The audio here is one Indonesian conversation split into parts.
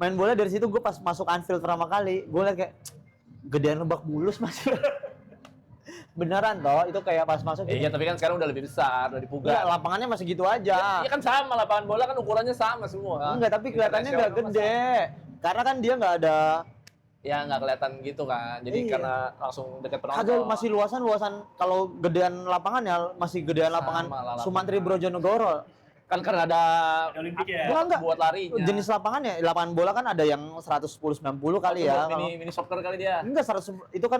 main bola dari situ gue pas masuk Anfield pertama kali, gue liat kayak gedean Lebak Bulus masih. Beneran toh, itu kayak pas masuk. Iya, tapi kan sekarang udah lebih besar, udah dipugar. Enggak, lapangannya masih gitu aja. Iya kan sama, lapangan bola kan ukurannya sama semua. Enggak, tapi kelihatannya nggak gede. Karena kan dia nggak ada. Ya nggak kelihatan gitu kan, jadi karena langsung deket penonton. Kagak, masih luasan kalau gedean lapangannya masih gedean lapangan Sumantri Brojonegoro. Kan karena ada Olimpik ya. Enggak. buat larinya. Jenis lapangannya, lapangan bola kan ada yang 110-90 kali ya. Mini soccer kali dia. Enggak, 100, itu kan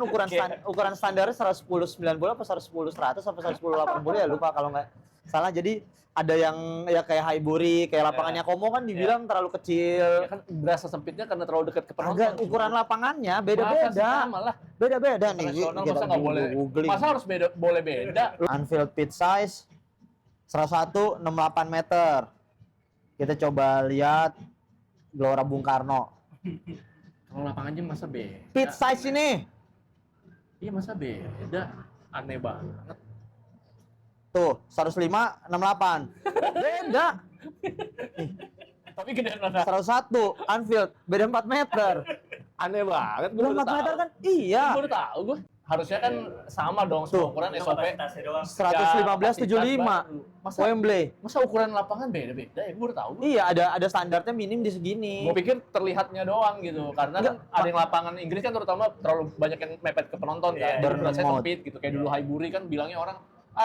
ukuran standarnya 110-90 apa 110-100 apa 110-80 ya, lupa kalau nggak salah. Jadi ada yang ya kayak Highbury, kayak lapangannya Komo kan dibilang terlalu kecil. Ya kan berasa sempitnya karena terlalu dekat ke penonton. Agak ukuran lapangannya beda-beda. Beda-beda nih. Nasional masa nggak boleh? Masa harus boleh beda? Anfield pitch size 168 meter. Kita coba lihat Gelora Bung Karno. Kalau lapangannya masa beda? Pitch size ini. Iya masa beda? Aneh banget. Tuh, 105, 68. Beda. Tapi gedean mana? 101, Anfield. Beda 4 meter. Aneh banget. Beda 4 meter kan? Iya. Gue udah tahu gue. Harusnya kan sama dong semua ukuran SOP. 115-75. Wembley. Masa ukuran lapangan beda-beda ya? Gue udah tahu. Iya, ada standarnya minim di segini. Gue pikir terlihatnya doang gitu. Karena kan ada yang lapangan Inggris kan terutama terlalu banyak yang mepet ke penonton kan. Berasanya sempit gitu. Kayak dulu Highbury kan bilangnya orang,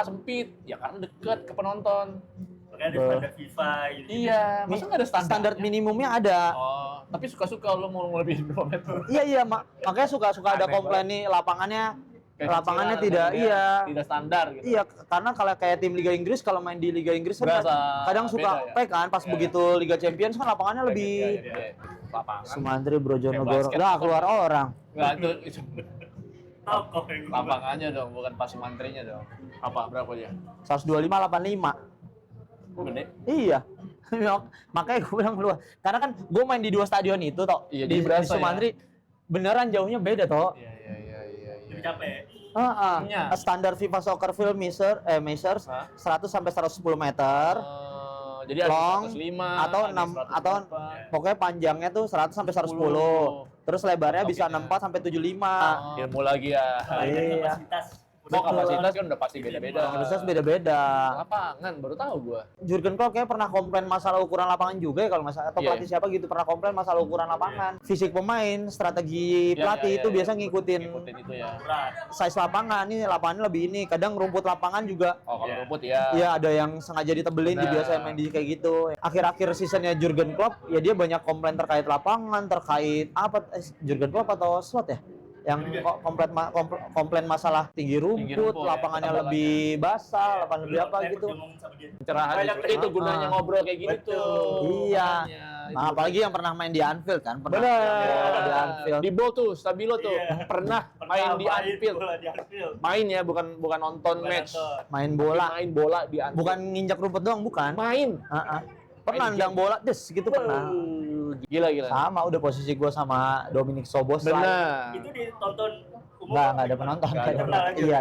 sempit. Ya karena deket ke penonton. Makanya ada standar FIFA gitu. Iya, masa nggak ada Standar minimumnya ada. Oh, tapi suka-suka lo mau lebih 2 meter. Iya, makanya suka-suka ada komplain nih lapangannya Kecilan, tidak tidak standar gitu. Iya, karena kalau kayak tim Liga Inggris, kalau main di Liga Inggris kan Berasa kadang suka beda, ya? kan pas begitu Liga Champions kan lapangannya lebih Lapangan. Sumantri Brojonegoro. Kayak basket. Lah keluar orang. Enggak, itu Tokoh yang lapangannya dong, bukan pas Sumantrinya dong. Apa berapa dia? 125-85. Gede. Iya. Makanya gue bilang keluar. Karena kan gue main di 2 stadion itu toh. Iya, di jadi berasa Sumantri beneran jauhnya beda toh. Iya. lebih capek. Iya. Standar FIFA Soccer Field measures 100 sampai 110 meter. Jadi ada Long 105 atau ada 6 atau 104. pokoknya panjangnya tuh 100 sampai 110. Terus lebarnya bisa 64 sampai 75. Ilmu lagi ya. Iya. Kapasitas. Kapasitas kan udah pasti beda-beda. Kapasitas beda-beda. Lapangan baru tahu gua. Jurgen Klopp kayak pernah komplain masalah ukuran lapangan juga ya kalau masalah atau Iya. pelatih siapa gitu pernah komplain masalah ukuran lapangan. Fisik pemain, strategi pelatih itu biasa ngikutin itu ya. size lapangan. Ini lapangannya lebih ini. Kadang rumput lapangan juga Oh, kalau rumput ya. iya ada yang sengaja ditebelin biasa main di kayak gitu. Akhir-akhir seasonnya Jurgen Klopp ya dia banyak komplain terkait lapangan, terkait apa Jurgen Klopp atau Slot ya? Yang komplain masalah tinggi rumput, lapangannya ya, lebih basah, lapangan lebih apa gitu. Pencerahan itu gunanya ngobrol kayak gini tuh. Iya. Makanya, Nah, apalagi yang pernah main di Anfield kan, pernah Bener. di Anfield. Di Bowl tuh, Stabilo tuh. Iya. Pernah main di Anfield. Main ya, bukan nonton match. Main bola. Main bola di Anfield. Bukan nginjak rumput doang, bukan. Main. Pernah nendang bola, gitu pernah. Gila. Sama, udah posisi gua sama Dominic Sobos. Benar. Itu ditonton umum. Nggak ada penonton. Nggak ada penonton. Iya,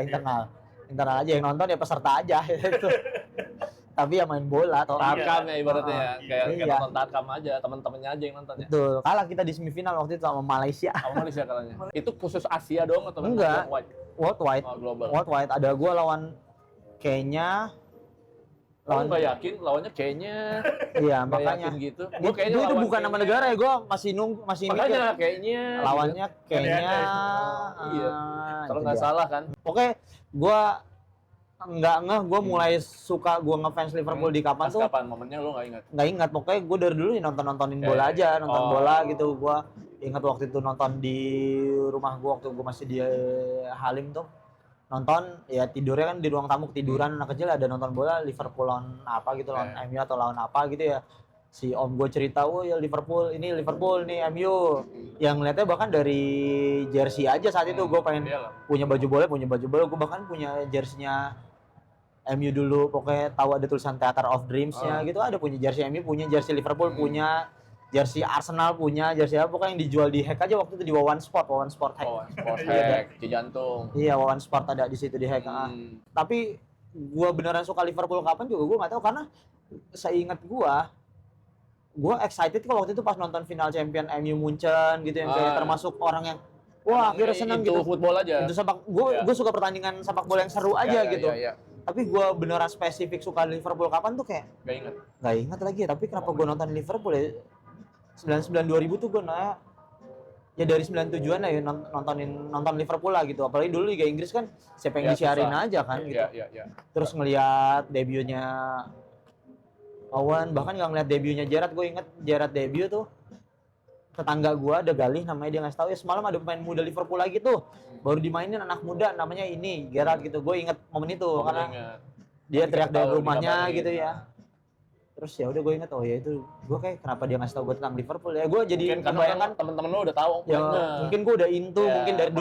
internal aja, yang nonton ya peserta aja gitu. Tapi ya main bola atau Tarkam ya ibaratnya ya. Kayak Iya. nonton Tarkam aja, teman-temannya aja yang nonton ya. Betul. Kalah kita di semifinal waktu itu sama Malaysia. Apa Malaysia kalahnya? Itu khusus Asia doang atau Enggak. worldwide? Worldwide. Oh, global. Worldwide. Ada gua lawan Kenya. Lawan nggak yakin, lawannya kayaknya Iya, nggak makanya. yakin gitu. Gua kayaknya Itu lawan bukan nama negara ya, gua masih masih mikir. makanya kayaknya Lawannya Kenya. Iya. Kalau itu nggak dia. salah kan. Oke, gua nggak ngeh, gua mulai suka gua ngefans Liverpool di kapan Pas tuh. kapan momennya lo nggak ingat? Nggak ingat, pokoknya gue dari dulu nontonin bola aja, nonton bola gitu. Gue ingat waktu itu nonton di rumah gue waktu gue masih di Halim tuh, nonton ya tidurnya kan di ruang tamu, ketiduran anak kecil, ada nonton bola Liverpool lawan apa gitu, lawan MU atau lawan apa gitu ya. Si om gue cerita, oh ya Liverpool ini MU, yang ngeliatnya bahkan dari jersey aja saat itu gue pengen punya baju bola, gue bahkan punya jersinya MU dulu, pokoknya tahu ada tulisan Theater of Dreams-nya gitu, ada punya jersey MU, punya jersey Liverpool, punya jersey Arsenal, punya jersey apa, pokoknya yang dijual di Hack aja waktu itu di Wawan Sport Hack. Hack, Cijantung. Iya, Wawan Sport ada di situ di Hack. Tapi gua beneran suka Liverpool kapan juga gua nggak tahu, karena seingat gua gue excited kok waktu itu pas nonton final Champion MU Munchen gitu yang kayak termasuk orang yang wah akhirnya seneng itu gitu. football aja. Itu gue suka pertandingan sepak bola yang seru aja gitu. Iya. Tapi gue beneran spesifik suka Liverpool kapan tuh kayak Gak inget lagi ya. Tapi kenapa gue nonton Liverpool ya 99 2000 tuh gue ya dari 97-an lah ya nonton Liverpool lah gitu. Apalagi dulu Liga Inggris kan siapa yang disiarin aja kan gitu. Iya. Terus ngelihat debutnya Owen, bahkan nggak ngeliat debutnya Gerrard. Gue inget Gerrard debut tuh tetangga gue ada Galih namanya, dia ngasih tahu ya semalam ada pemain muda Liverpool lagi tuh baru dimainin anak muda namanya ini Gerrard gitu. Gue inget momen itu karena dia teriak dari rumahnya gitu ya. Terus ya udah gue inget oh ya itu gue kayak kenapa dia ngasih tahu gue tentang Liverpool ya. Gue jadi kebayangkan temen-temen lo udah tahu ya mungkin gue udah into mungkin dari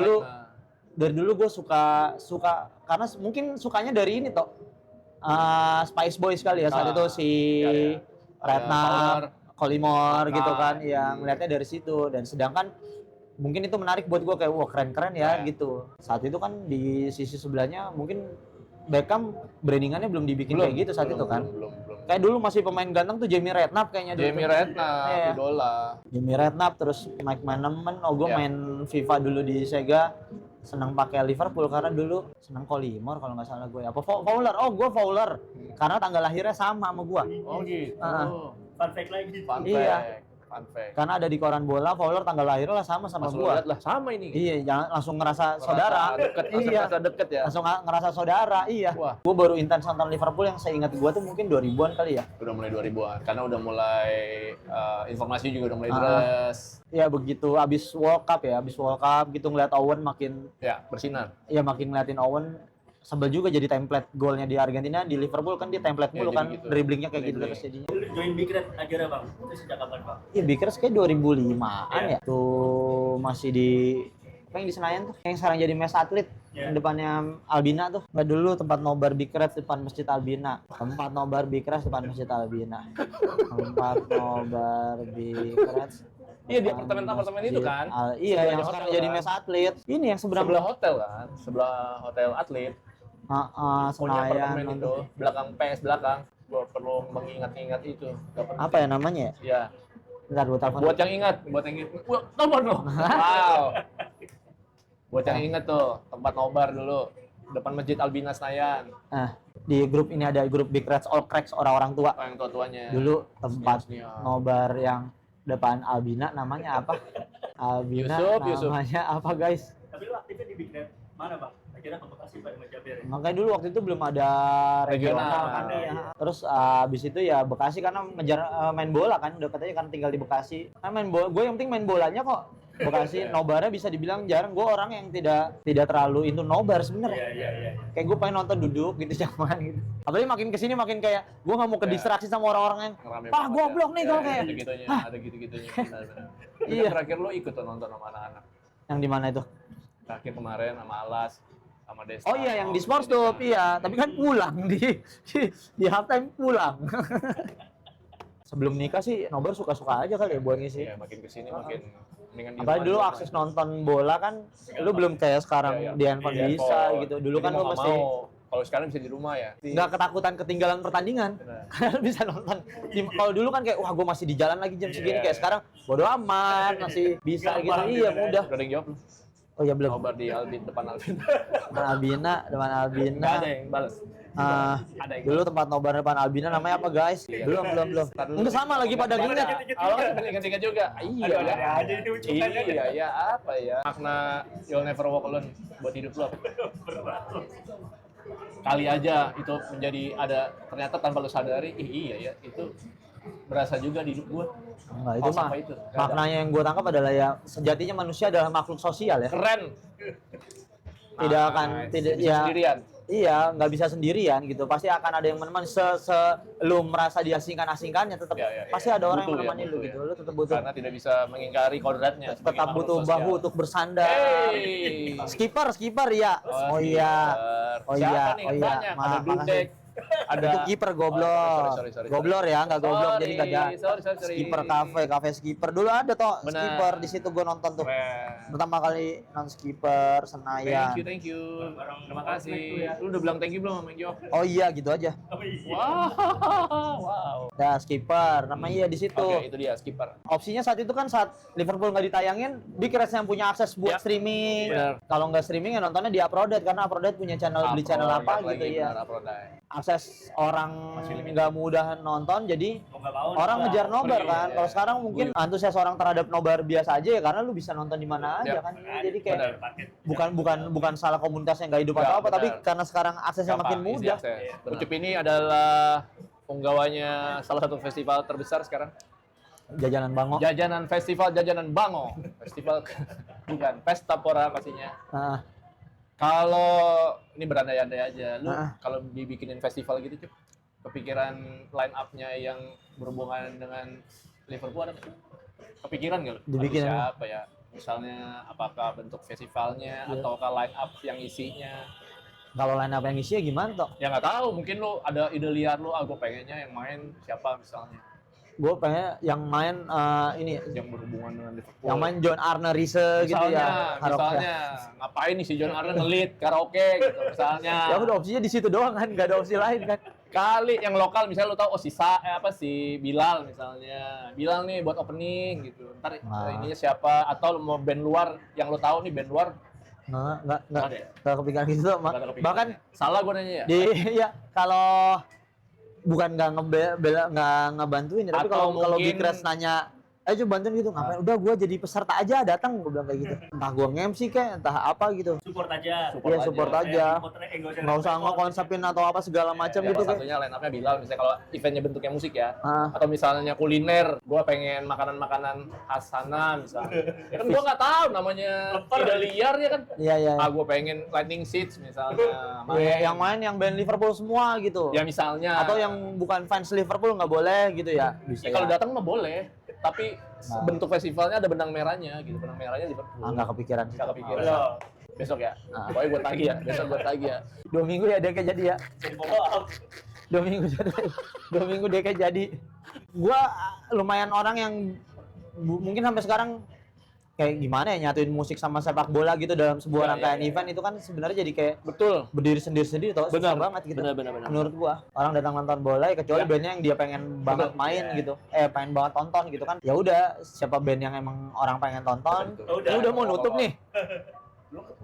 dulu gue suka karena mungkin sukanya dari ini toh Spice Boys kali ya saat itu si Redknapp, Collymore gitu kan yang ngeliatnya dari situ. Dan sedangkan mungkin itu menarik buat gue kayak wah keren-keren ya gitu. Saat itu kan di sisi sebelahnya mungkin Beckham brandingannya belum dibikin kayak gitu saat itu kan. Belum. Kayak dulu masih pemain ganteng tuh Jamie Redknapp kayaknya dulu. Jamie Redknapp, idola. Jamie Redknapp terus Mike Maneman. Gue main FIFA dulu di Sega. Senang pakai Liverpool karena dulu senang Collymore kalau nggak salah gue. Apa Fowler? Oh, gue Fowler. Karena tanggal lahirnya sama gue. Oh gitu. Fun fact lagi. Fun fact. Karena ada di koran bola, Fowler tanggal lahirnya lah sama gue. gua. Lah sama ini. Iya, jangan langsung ngerasa saudara. Ngerasa deket ya. Langsung ngerasa saudara, iya. Wah. Gue baru intens nonton Liverpool yang saya ingat gue tuh mungkin 2000-an kali ya. Udah mulai 2000-an. Karena udah mulai informasi juga udah mulai deras. Iya begitu, abis World Cup gitu ngeliat Owen makin bersinar. Iya makin ngeliatin Owen. Sebel juga jadi template golnya di Argentina, di Liverpool kan dia template mulu kan, gitu. dribblingnya kayak gitu terus jadinya. Lu join Big Red akhirnya bang, itu sejak kapan bang? Iya Big Reds kayak 2005-an ya. Tuh masih di apa yang di Senayan tuh, yang sekarang jadi mes atlet, yang depannya Albina tuh. Nggak dulu tempat nobar Big Reds depan Masjid Albina. Tempat nobar Big Reds depan Masjid Albina. Tempat nobar Big Reds. Iya di apartemen itu kan? Iya yang sekarang jadi mes atlet. Ini yang sebelah hotel kan, sebelah hotel atlet. Senayan itu belakang PS belakang. Gua perlu mengingat-ingat itu. Apa ya namanya ya? Iya. Bentar gua telepon. Buat yang ingat. Wah, telepon lo. Wow. Buat yang ingat tuh, tempat nobar dulu depan Masjid Albina Senayan. Di grup ini ada grup Big Reds All Cracks orang tua. Yang tua-tuanya. Dulu tempat nobar yang depan Albina namanya apa? Albina Yusuf. namanya apa guys? Tapi lu aktifnya di Big Red mana bang? Akhirnya ke Bekasi Pak Majaber ya? Makanya dulu waktu itu belum ada regional kan ya. Terus abis itu ya Bekasi karena ngejar main bola kan udah katanya kan tinggal di Bekasi. Kan main bola, gue yang penting main bolanya kok. Bekasi nobarnya bisa dibilang jarang. Gue orang yang tidak terlalu into nobar sebenarnya. Iya. Kayak gue pengen nonton duduk gitu zaman gitu. Apalagi makin kesini makin kayak gue nggak mau kedistraksi sama orang-orang yang ah goblok nih kalau kayak ada gitu-gitunya. Iya. Terakhir lo ikut tuh nonton sama anak-anak. Yang di mana itu? Terakhir kemarin sama Alas, sama Desta. Oh iya yang di Sports tuh, iya. Tapi kan pulang di halftime pulang. Sebelum nikah sih nobar suka-suka aja kali ya buat ngisi. Iya, makin kesini makin mendingan di apalagi dulu akses nonton bola kan lu belum kayak sekarang di handphone bisa gitu. Dulu kan lu mesti kalau sekarang bisa di rumah ya. Nggak ketakutan ketinggalan pertandingan. Karena bisa nonton. Kalau dulu kan kayak wah gue masih di jalan lagi jam segini kayak sekarang bodo amat masih bisa gitu. Iya mudah. Udah ada yang jawab lu. Oh ya belum. Nobar di depan Albina. Depan Albina. Nggak ada yang balas. Dulu tempat nobar depan Albina namanya apa guys? Belum. Udah sama lagi pada ingat. Awalnya kan ingat-ingat juga. Iya. Iya, apa ya? Makna You'll Never Walk Alone buat hidup lo. Kali aja itu menjadi ada ternyata tanpa lo sadari, iya ya itu berasa juga di hidup gue. Enggak, itu mah maknanya yang gue tangkap adalah ya sejatinya manusia adalah makhluk sosial ya. Keren. Tidak akan tidak ya sendirian. Iya, nggak bisa sendirian gitu. Pasti akan ada yang menemani. Lu merasa diasingkannya tetap pasti ada orang yang menemani lu gitu. Lu tetap butuh. Karena tidak bisa mengingkari kodratnya. Tetap butuh bahu untuk bersandar. Skipper ya. Oh iya. Ada Dudek. Ada Itu kiper goblor. sorry. Goblor ya, nggak goblok jadi nggak ada. Sorry. Skipper kafe skipper dulu ada toh Benar. skipper di situ gue nonton tuh. Keren. Pertama kali nonton skipper Senayan. Thank you. Terima kasih. Lu udah bilang thank you belum sama Mang Jo? Oh iya gitu aja. Oh iya. Wow. Nah skipper namanya iya di situ. Oke, itu dia skipper. Opsinya saat itu kan saat Liverpool nggak ditayangin, di Crash yang punya akses buat Ya. streaming. Benar. Kalau nggak streaming ya nontonnya di Uploaded karena Uploaded punya channel beli channel apa gitu ya. Akses orang Masih limited. nggak mudah nonton jadi Mau nggak mau. orang juga. ngejar nobar Pergi, kan. ya. Kalau sekarang mungkin antusias orang terhadap nobar biasa aja ya karena lu bisa nonton di mana aja Ya. kan. Jadi kayak Benar. Paket. bukan salah komunitas yang nggak hidup Nggak, atau apa, tapi benar. karena sekarang aksesnya makin mudah. Iya, benar. Ucup ini adalah penggawanya salah satu festival terbesar sekarang. Jajanan Bango. Jajanan Festival Jajanan Bango. Festival bukan, Pesta Pora pastinya. Nah, Kalau ini berandai-andai aja, lu Ah. kalau dibikinin festival gitu, Cup, kepikiran line up-nya yang berhubungan dengan Liverpool ada nggak? Kepikiran nggak? lu? Dibikin Atau siapa ya? Misalnya apakah bentuk festivalnya Iya. ataukah line up yang isinya? kalau line up yang isinya gimana toh? Ya nggak tahu, mungkin lu ada ide liar lu, gue pengennya yang main siapa misalnya Gue pengen yang main ini yang berhubungan dengan Liverpool. yang main John Arne Riise gitu ya. Misalnya ngapain nih si John Arne ngelit karaoke gitu misalnya. Ya udah opsinya di situ doang kan, nggak ada opsi lain kan. Kali yang lokal misalnya lu tahu si Bilal misalnya. Bilal nih buat opening gitu. Ntar Nah. ininya siapa atau lu mau band luar yang lu tahu nih band luar Nggak ada ya? nggak kepikiran gitu. Nggak ada kepikiran Bahkan ya? Salah gue nanya ya. di ya kalau bukan nggak ngebantuin ya, tapi Atau kalau mungkin- Big Crash nanya coba bantuin gitu, ngapain? Udah gue jadi peserta aja datang, gue bilang kayak gitu. Entah gue nge-MC kayak entah apa gitu. Support aja. Support Iya aja. support aja. Nggak usah ngomong ngekonsepin atau apa segala macam Ya, gitu salah kan. satunya line up-nya Bilal misalnya kalau eventnya bentuknya musik ya. Ah. Atau misalnya kuliner, gue pengen makanan-makanan khas sana misalnya. Ya kan gue nggak tahu namanya ide liar ya kan. Iya iya. Gue pengen Lightning Seeds misalnya. Iya, yang main yang band Liverpool semua gitu. Ya misalnya. Atau yang bukan fans Liverpool nggak boleh gitu ya. Bisa Ya, kalau ya. datang mah boleh, tapi Nah. bentuk festivalnya ada benang merahnya gitu. Benang merahnya Liverpool. Nggak kepikiran sih. Nggak kepikiran. Belum. Besok ya. Ah. Pokoknya gue tagih ya. Besok gue tagih ya. 2 minggu ya dia kayak jadi ya. Jadi follow up. 2 minggu jadi. 2 minggu dia kayak jadi. Gua lumayan orang yang mungkin sampai sekarang kayak gimana ya nyatuin musik sama sepak bola gitu dalam sebuah Ya, rangkaian ya, ya. event itu kan sebenarnya jadi kayak Betul. berdiri sendiri-sendiri tau, susah banget gitu. Benar. Menurut gua, orang datang nonton bola ya kecuali Ya. bandnya yang dia pengen banget Betul. main Ya. gitu. Pengen banget tonton gitu kan. Ya udah, siapa band yang emang orang pengen tonton. Betul. Ya udah mau nutup nih.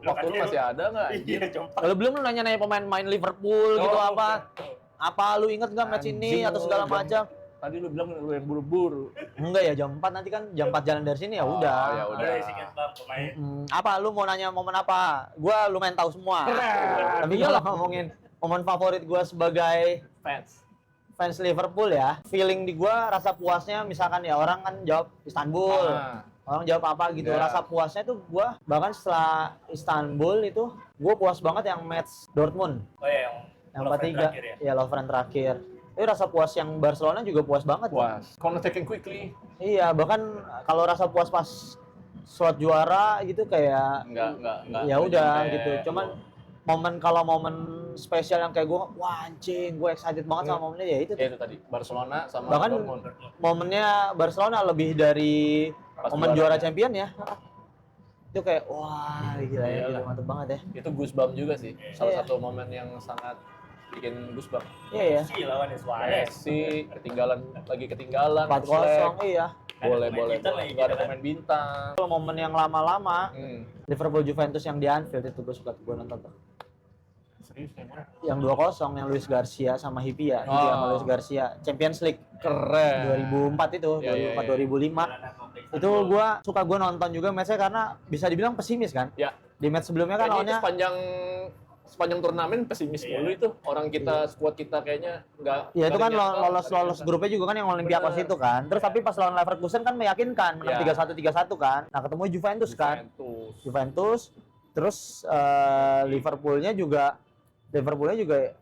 Waktu lu masih ada nggak? Iya, coba. Kalau belum lu nanya-nanya pemain-pemain Liverpool gitu Oh, apa. Apa lu inget nggak match ini Anjing, atau segala lu macam? Tadi lu bilang lu yang buru-buru. Enggak ya, jam 4 nanti kan jam 4 jalan dari sini ya Oh, udah. ya Ada udah. isikan bang pemain. Apa lu mau nanya momen apa? Gua lumayan tahu semua. Tapi kalau ngomongin momen favorit gua sebagai Fans. fans Liverpool ya, feeling di gua rasa puasnya misalkan ya orang kan jawab Istanbul. Ah. Orang jawab apa gitu. Ya. Rasa puasnya tuh gua bahkan setelah Istanbul itu gua puas banget yang match Dortmund Oh iya, yang Lovren 4-3. terakhir ya. Ya Lovren terakhir. Itu rasa puas yang Barcelona juga puas banget. Puas. Taken quickly. Iya, bahkan kalau rasa puas pas slot juara gitu kayak Enggak. ya udah nyampe. gitu. Cuman kalau momen spesial yang kayak gue, wah anjing, gue excited banget sama momennya ya itu. Ya itu tadi Barcelona sama Bahkan Dortmund. momennya Barcelona lebih dari Pas momen juara juaranya. champion ya. Itu kayak wah gila ya, Iyalah. gitu, mantep banget ya. Itu goosebump juga sih. Salah Iya. satu momen yang sangat bikin goosebump. Iya ya. Si lawan Suarez. Messi ketinggalan 4-0 iya. Boleh. bintang lagi, Enggak ada gitu kan. pemain bintang. Kalau momen yang lama-lama Liverpool Juventus yang di Anfield itu gue suka gue nonton tuh. Serius emang? Yang 2-0 yang Luis Garcia sama Hipia, Oh. sama Luis Garcia, Champions League Keren. 2004 itu, Iya, iya, 2004 iya. 2005. Itu gua suka nonton juga matchnya karena bisa dibilang pesimis kan. Ya. Di match sebelumnya kan Kayaknya itu lawannya sepanjang turnamen pesimis Iya. mulu itu. Orang kita, squad kita kayaknya nggak. ya itu nggak kan ada nyangka, lolos nggak ada nyangka. grupnya juga kan yang Olympiakos Bener. itu kan. Terus tapi pas lawan Leverkusen kan meyakinkan menang Ya. 3-1 kan. Nah, ketemu Juventus kan. Juventus terus Liverpoolnya juga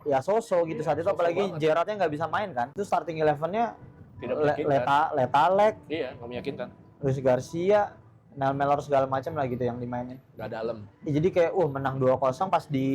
ya so-so gitu Iya, saat itu, so-so apalagi banget. Gerrardnya nggak bisa main kan. Itu starting 11-nya Tidak meyakinkan. Letalek, Iya, nggak meyakinkan. Luis Garcia, Melor segala macam lah gitu yang dimainin. Nggak dalam. Ya, jadi kayak menang 2-0 pas di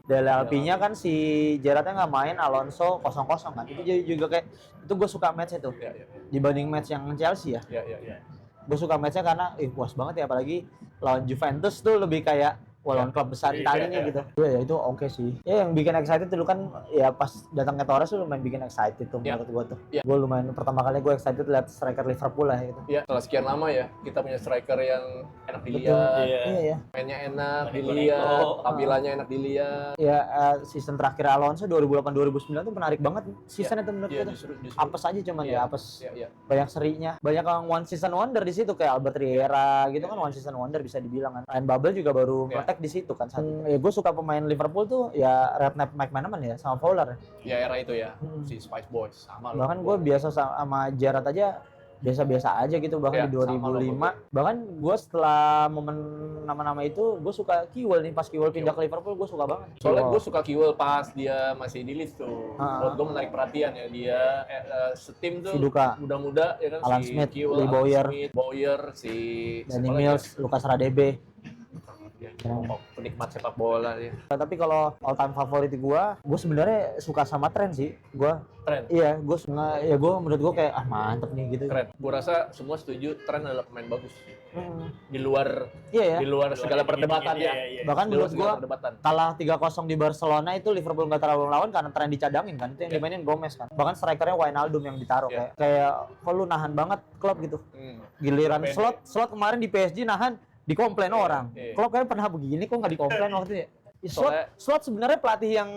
Dele Alpi-nya kan si Gerrardnya nggak main, Alonso 0-0 kan. Itu jadi juga kayak itu gue suka match itu. Iya, iya. Dibanding match yang Chelsea ya. Iya. Gue suka matchnya karena puas banget ya, apalagi lawan Juventus tuh lebih kayak lawan klub besar Italinya gitu. Ya itu oke sih. Ya yang bikin excited dulu kan ya pas datang ke Torres tuh lumayan bikin excited tuh menurut gue tuh. Iya. Gue lumayan pertama kali gue excited lihat striker Liverpool lah gitu. Iya, setelah sekian lama ya kita punya striker yang enak Betul. dilihat, Iya. mainnya enak Maneko. dilihat, tampilannya enak dilihat. Ya season terakhir Alonso 2008-2009 tuh menarik banget season itu menurut Iya, gue tuh. justru. Apes aja cuman Iya. ya apes. Iya. Banyak serinya. Banyak yang one season wonder di situ kayak Albert Riera gitu kan one season wonder bisa dibilang kan. Ryan Babel juga baru Iya. meletek di situ kan. Ya gue suka pemain Liverpool tuh ya Redknapp McManaman ya sama Fowler. Ya era itu ya, Hmm. si Spice Boys sama Bahkan gue biasa sama Gerrard aja biasa-biasa aja gitu bahkan Iya, di sama 2005. Bahkan gue setelah momen nama-nama itu gue suka Kiwell nih pas Kiwell pindah ke Liverpool gue suka banget. Soalnya gue suka Kiwell pas dia masih di Leeds tuh. Menurut gue menarik perhatian ya dia setim tuh Viduka, muda-muda ya kan, Alan si Smith, Kiwell, Lee Alan Bowyer. Smith, Bowyer, si Danny siapa lagi Mills, Lucas Radebe. ya? Penikmat sepak bola ya. Tapi kalau all time favorit gue sebenarnya suka sama Trent sih. Trent. Iya, gue menurut gue kayak mantep nih gitu. Keren. Gue rasa semua setuju Trent adalah pemain bagus. Hmm. Di luar Iya ya. di luar segala perdebatan ya. Bahkan Di luar menurut segala gue perdebatan. kalah 3-0 di Barcelona itu Liverpool nggak terlalu lawan karena Trent dicadangin kan. Itu yang Iya. dimainin Gomez kan. Bahkan strikernya Wijnaldum yang ditaruh Iya. kayak kok lu nahan banget klub gitu. Giliran Pendek. slot kemarin di PSG nahan dikomplain orang. Iya. Klub kayak pernah begini kok nggak dikomplain waktu itu ya. Soalnya- Slot sebenarnya pelatih yang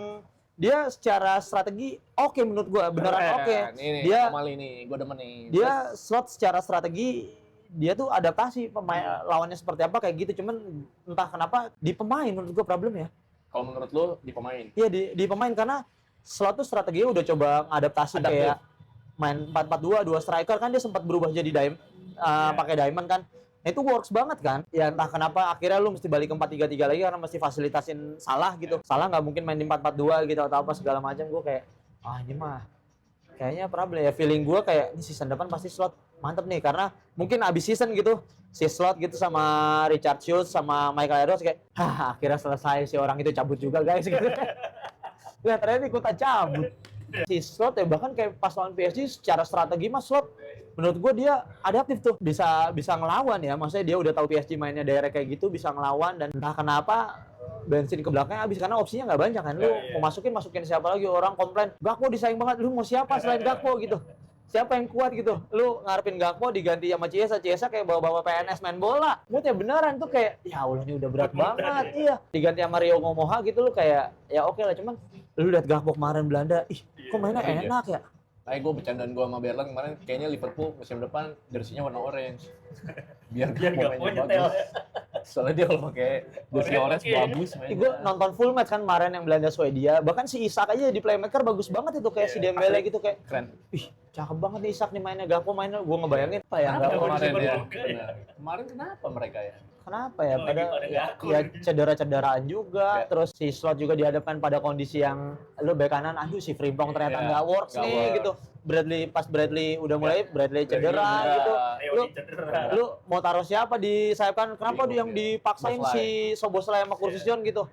dia secara strategi oke menurut gua beneran oke. Ini Dia- Amal ini, gue demen nih. Dia slot secara strategi dia tuh adaptasi pemain lawannya seperti apa kayak gitu, cuman entah kenapa di pemain menurut gua problemnya. Kalau menurut lo di pemain? Iya di pemain karena slot tuh strateginya udah coba adaptasi Adaptif. kayak main 4-4-2 dua striker kan dia sempat berubah jadi pakai diamond kan. Nah, itu works banget kan. Ya entah kenapa akhirnya lu mesti balik ke 4-3-3 lagi karena mesti fasilitasin Salah gitu. Salah nggak mungkin main di 4-4-2 gitu atau apa segala macam. Gue kayak ini mah kayaknya problem ya. Feeling gue kayak ini season depan pasti slot mantep nih karena mungkin abis season gitu si slot gitu sama Richard Schultz sama Michael Edwards kayak akhirnya selesai si orang itu cabut juga guys gitu. Nah ternyata ikutan cabut. Si slot ya bahkan kayak pas lawan PSG secara strategi mas slot menurut gue dia adaptif tuh bisa ngelawan ya, maksudnya dia udah tahu PSG mainnya daerah kayak gitu bisa ngelawan dan entah kenapa bensin ke belakangnya habis karena opsinya nggak banyak kan. Lu mau masukin siapa lagi, orang komplain Gakpo disayang banget, lu mau siapa selain Gakpo gitu, siapa yang kuat gitu, lu ngarepin Gakpo diganti sama Chiesa kayak bawa-bawa PNS main bola. Moodnya beneran tuh kayak ya Allah ini udah berat banget. Iya diganti sama Rio Ngomoha gitu lu kayak ya oke lah, cuman lu lihat Gakpo kemarin Belanda kok mainnya enak ya. Kayak gue bercandaan gue sama Berlan kemarin, kayaknya Liverpool musim depan jersinya warna orange. Biar Gakpo mainnya bagus. Soalnya dia kalau pakai jersey orange bagus mainnya. Gue nonton full match kan kemarin yang Belanda Swedia, bahkan si Isak aja di playmaker bagus banget itu kayak si Dembele gitu kayak Keren. cakep banget nih Isak nih mainnya. Gakpo mainnya gue ngebayangin apa ya Kenapa Gakpo Kemarin ya. juga. Benar. Kemarin kenapa mereka ya? kenapa ya Lagi pada Gakpo. ya cedera-cederaan juga Ya. terus si Slot juga dihadapkan pada kondisi yang lu bek kanan aduh si Frimpong ternyata Ya, nggak works nggak nih works. gitu. Bradley udah mulai Bradley cedera gitu. Lu lu mau taruh siapa di sayap kanan? Kenapa dia yang dipaksain si Soboslai sama Kursision gitu?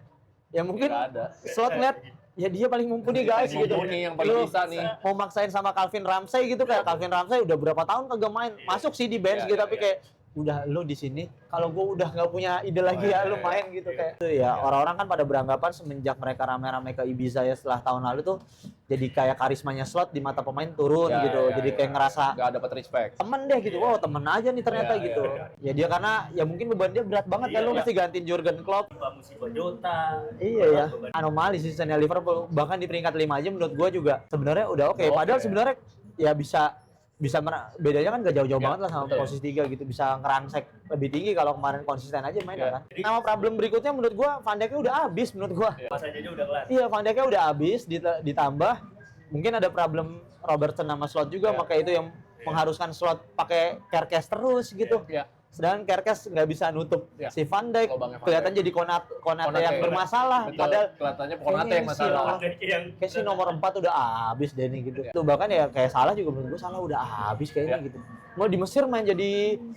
Ya mungkin Nggak ada. Slot ngeliat ya dia paling mumpuni guys gitu. Mumpuni yang paling Lu bisa nih. mau maksain sama Calvin Ramsey gitu kayak Calvin Ramsey udah berapa tahun kagak main. Masuk sih di bench Ya, gitu ya, tapi ya. kayak udah lu di sini kalau gue udah nggak punya ide lagi ya lu main gitu kayak itu ya orang-orang kan pada beranggapan semenjak mereka rame-rame ke Ibiza ya setelah tahun lalu tuh jadi kayak karismanya Slot di mata pemain turun Ya, gitu ya, jadi ya. kayak ngerasa Nggak dapat respect. temen deh gitu, wow temen aja nih ternyata Ya, gitu ya, ya dia karena ya mungkin beban dia berat banget kan Iya, lu iya. mesti gantiin Jurgen Klopp. Musiba Jota. Iya ya, anomali seasonnya Liverpool bahkan di peringkat 5 aja menurut gua juga sebenarnya udah oke. Oke. Padahal sebenarnya ya bisa bedanya kan gak jauh-jauh Ya, banget lah sama betul. posisi 3 gitu, bisa ngerangsek lebih tinggi kalau kemarin konsisten aja mainnya Ya. kan. Nama problem berikutnya menurut gua Van Dijk udah habis menurut gua. Pas aja udah kelar. Iya, Van Dijk udah habis ditambah mungkin ada problem Robertson sama Slot juga Ya. makanya itu yang mengharuskan Slot pakai Kerkes terus gitu. Ya. Sedangkan Kerkes nggak bisa nutup Ya. si Van Dijk, Lubangnya Van kelihatan Dijk. jadi Konate Konate, yang bermasalah. Betul, Padahal kelihatannya Konate yang kayaknya masalah. Ada yang kayak si nomor 4 udah habis deh nih gitu. Ya. Tuh bahkan ya kayak Salah juga menurut gue Salah udah habis kayaknya Ya. gitu. Mau di Mesir main jadi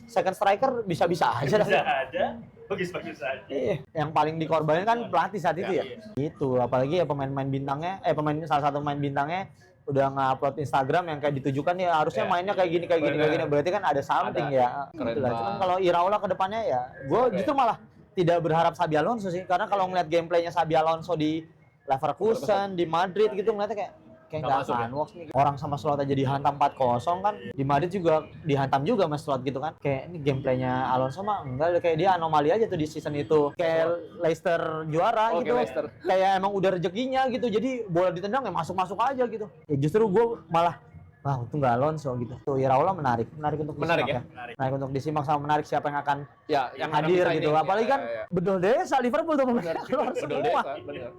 second striker bisa-bisa aja dah. bisa aja, bagus-bagus aja. Iya, yang paling dikorbanin kan pelatih saat itu ya. Iya. Gitu, apalagi ya pemain-pemain bintangnya, salah satu pemain bintangnya udah nge-upload Instagram yang kayak ditujukan ya harusnya Ya. mainnya kayak gini kayak gini. Berarti kan ada something Ada. ya. Keren Gitu lah. Cuman banget. kalau Iraola ke depannya ya, gue Oke. justru malah tidak berharap Xabi Alonso sih, karena kalau ngeliat gameplaynya Xabi Alonso di Leverkusen, di Madrid gitu ngeliatnya kayak Nggak nggak masuk akan works nih. Orang sama Slot aja dihantam 4-0 kan. Di Madrid juga dihantam juga sama Slot gitu kan. Kayak ini gameplaynya Alonso mah enggak, kayak dia anomali aja tuh di season itu. Kayak Leicester juara Oke, gitu. Leicester. Kayak emang udah rezekinya gitu. Jadi bola ditendang ya masuk-masuk aja gitu. Ya justru gue malah wah untung nggak Alonso gitu. Tuh Iraola menarik untuk Menarik disimak ya? Menarik untuk disimak sama menarik siapa yang akan Ya, yang hadir bisa gitu. ini. Apalagi kan Ya. bedol desa Liverpool tuh pemain keluar Betul semua. desa, bener.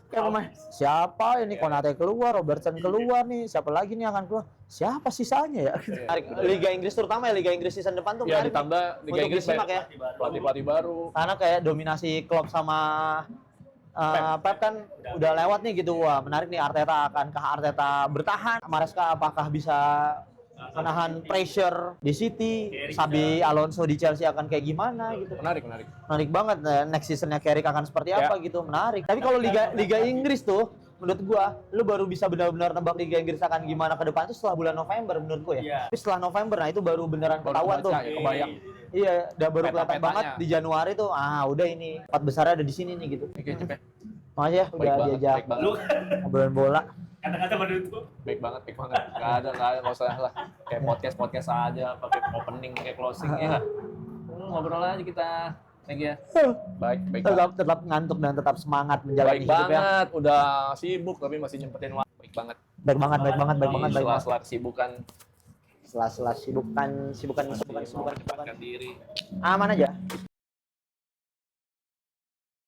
Kayak pemain siapa ini Konate keluar, Robertson keluar nih, siapa lagi nih akan keluar? Siapa sisanya ya? Iya. Menarik. Liga Inggris terutama ya Liga Inggris season depan tuh Ya, menarik. ditambah Liga Untuk Inggris disimak ya. pelatih-pelatih baru. Karena kayak dominasi Klopp sama Pep kan udah lewat nih gitu. Wah, menarik nih akankah Arteta bertahan? Maresca apakah bisa menahan pressure di City? Xabi Alonso di Chelsea akan kayak gimana gitu. Menarik. Menarik banget. Next seasonnya Carrick akan seperti Ya. apa gitu, menarik. Tapi kalau Liga Inggris tuh menurut gua lu baru bisa benar-benar tebak Liga Inggris akan gimana ke depan tuh setelah bulan November menurut gua ya. Iya. Tapi setelah November nah itu baru beneran Baru ketahuan tuh. kebaca, ya, kebayang. Iya, udah baru kelihatan Peta-petanya. banget di Januari tuh. Ah, udah ini 4 besarnya ada di sini nih gitu. Oke, Cep ya. Makasih ya udah diajak baik banget. Lu ngobrolin bola. kata-kata menutup. Baik banget. Gak ada, nggak usah lah. Kayak podcast aja, pakai opening, kayak closing ya. nggak? Ngobrol aja kita. Thank you ya. Baik banget. Tetap ngantuk dan tetap semangat menjalani Baik hidup ya. banget, udah sibuk tapi masih nyempetin waktu. Baik banget. Baik banget. Di sela-sela kesibukan, Setelah sibukan. menyempatkan diri. Aman aja.